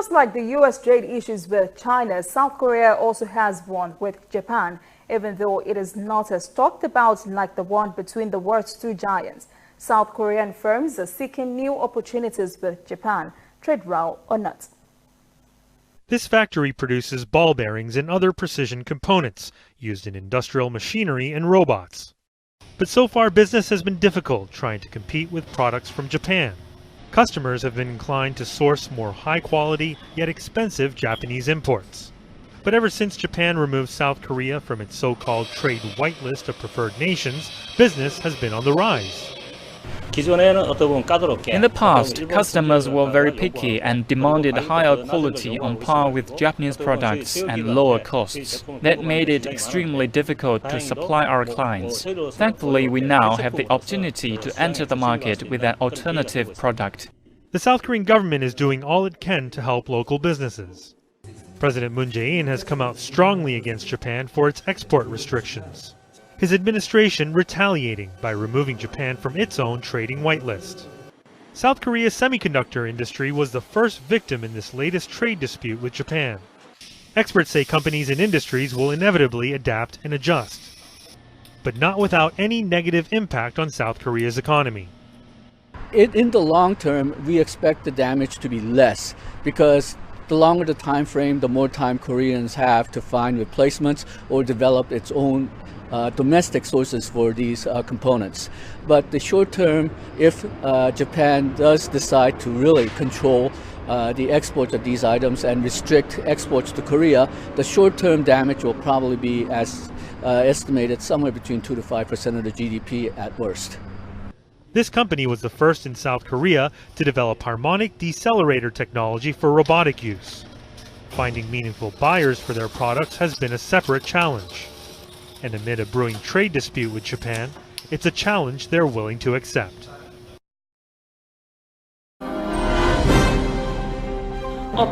just like the U.S. trade issues with China, South Korea also has one with Japan, even though it is not as talked about like the one between the world's two giants. South Korean firms are seeking new opportunities with Japan, trade row or not. This factory produces ball bearings and other precision components used in industrial machinery and robots. But so far, business has been difficult trying to compete with products from Japan. Customers have been inclined to source more high-quality, yet expensive Japanese imports. But ever since Japan removed South Korea from its so-called trade whitelist of preferred nations, business has been on the rise. In the past, customers were very picky and demanded higher quality on par with Japanese products and lower costs. That made it extremely difficult to supply our clients. Thankfully, we now have the opportunity to enter the market with an alternative product. The South Korean government is doing all it can to help local businesses. President Moon Jae-in has come out strongly against Japan for its export restrictions. His administration retaliating by removing Japan from its own trading whitelist. South Korea's semiconductor industry was the first victim in this latest trade dispute with Japan. Experts say companies and industries will inevitably adapt and adjust, but not without any negative impact on South Korea's economy. In the long term, we expect the damage to be less because the longer the time frame, the more time Koreans have to find replacements or develop its own domestic sources for these components. But the short term, if Japan does decide to really control the export of these items and restrict exports to Korea, the short-term damage will probably be as estimated somewhere between 2 to 5% of the GDP at worst. This company was the first in South Korea to develop harmonic decelerator technology for robotic use. Finding meaningful buyers for their products has been a separate challenge. And amid a brewing trade dispute with Japan, it's a challenge they're willing to accept.